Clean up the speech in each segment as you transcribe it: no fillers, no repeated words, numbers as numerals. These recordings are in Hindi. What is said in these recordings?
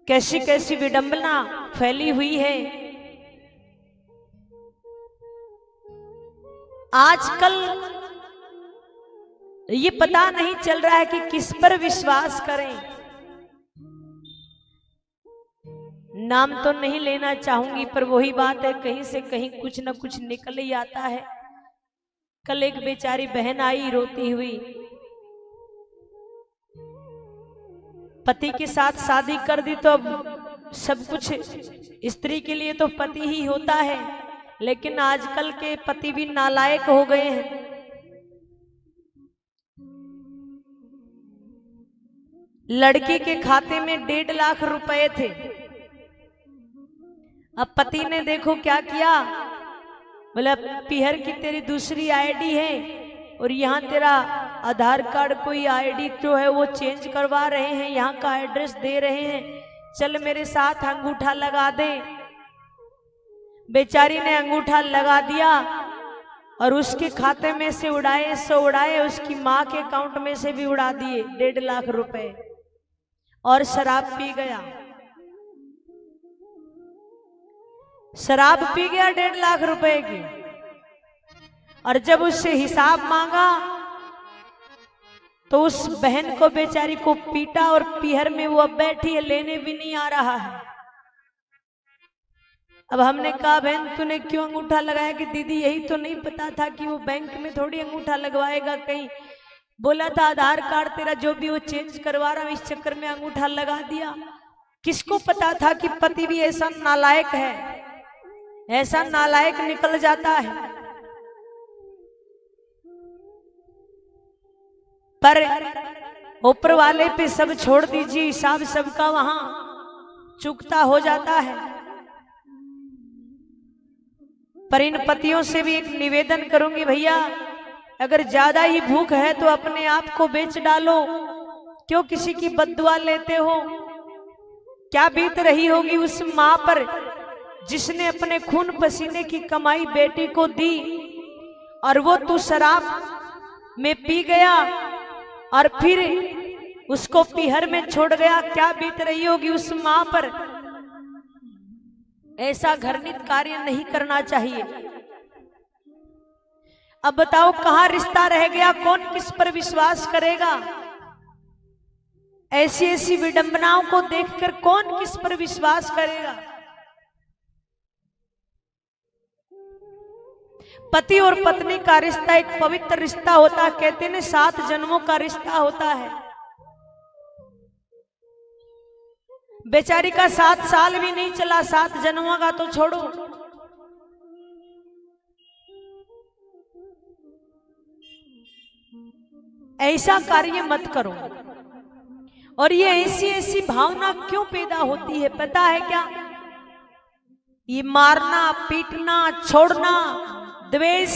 कैसी कैसी विडंबना फैली हुई है। आजकल ये पता नहीं चल रहा है कि किस पर विश्वास करें। नाम तो नहीं लेना चाहूंगी, पर वही बात है, कहीं से कहीं कुछ न कुछ निकल ही आता है। कल एक बेचारी बहन आई रोती हुई, पति के साथ शादी कर दी तो अब सब कुछ स्त्री के लिए तो पति ही होता है, लेकिन आजकल के पति भी नालायक हो गए हैं। लड़की के खाते में 1.5 लाख रुपए थे। अब पति ने देखो क्या किया, बोला पीहर की तेरी दूसरी आईडी है और यहाँ तेरा आधार कार्ड कोई आईडी जो है वो चेंज करवा रहे हैं, यहाँ का एड्रेस दे रहे हैं, चल मेरे साथ अंगूठा लगा दे। बेचारी ने अंगूठा लगा दिया और उसके खाते में से उड़ाए सो उड़ाए, उसकी माँ के अकाउंट में से भी उड़ा दिए 1.5 लाख रुपए, और शराब पी गया। शराब पी गया 1.5 लाख रुपए की, और जब उससे हिसाब मांगा तो उस बहन को बेचारी को पीटा, और पीहर में वो अब बैठी है, लेने भी नहीं आ रहा है। अब हमने कहा बहन तूने क्यों अंगूठा लगाया? कि दीदी यही तो नहीं पता था कि वो बैंक में थोड़ी अंगूठा लगवाएगा, कहीं बोला था आधार कार्ड तेरा जो भी वो चेंज करवा रहा हूं, इस चक्कर में अंगूठा लगा दिया। किसको पता था कि पति भी ऐसा नालायक है, ऐसा नालायक निकल जाता है। पर ऊपर वाले पे सब छोड़ दीजिए, हिसाब सबका वहां चुकता हो जाता है। पर इन पतियों से भी एक निवेदन करूंगी, भैया अगर ज्यादा ही भूख है तो अपने आप को बेच डालो, क्यों किसी की बद्दुआ लेते हो? क्या बीत रही होगी उस माँ पर जिसने अपने खून पसीने की कमाई बेटी को दी, और वो तू शराब में पी गया और फिर उसको पीहर में छोड़ गया। क्या बीत रही होगी उस माँ पर? ऐसा घृणित कार्य नहीं करना चाहिए। अब बताओ कहां रिश्ता रह गया, कौन किस पर विश्वास करेगा? ऐसी ऐसी विडंबनाओं को देखकर कौन किस पर विश्वास करेगा? पति और पत्नी का रिश्ता एक पवित्र रिश्ता होता है, कहते हैं 7 जन्मों का रिश्ता होता है। बेचारी का 7 साल भी नहीं चला, 7 जन्मों का तो छोड़ो। ऐसा कार्य मत करो। और ये ऐसी ऐसी भावना क्यों पैदा होती है पता है क्या? ये मारना पीटना छोड़ना, द्वेष,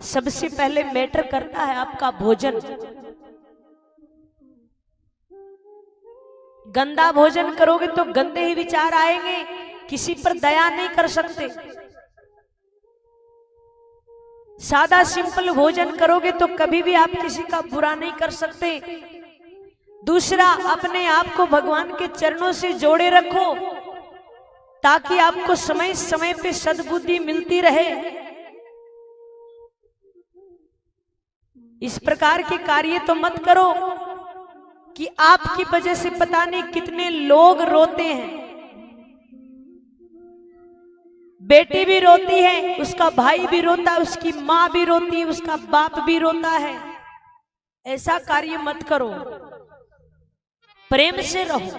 सबसे पहले मैटर करता है आपका भोजन। गंदा भोजन करोगे तो गंदे ही विचार आएंगे, किसी पर दया नहीं कर सकते। सादा सिंपल भोजन करोगे तो कभी भी आप किसी का बुरा नहीं कर सकते। दूसरा, अपने आप को भगवान के चरणों से जोड़े रखो ताकि आपको समय समय पे सद्बुद्धि मिलती रहे। इस प्रकार के कार्य तो मत करो कि आपकी वजह से पता नहीं कितने लोग रोते हैं। बेटी भी रोती है, उसका भाई भी रोता है, उसकी माँ भी रोती है, उसका बाप भी रोता है। ऐसा कार्य मत करो, प्रेम से रहो।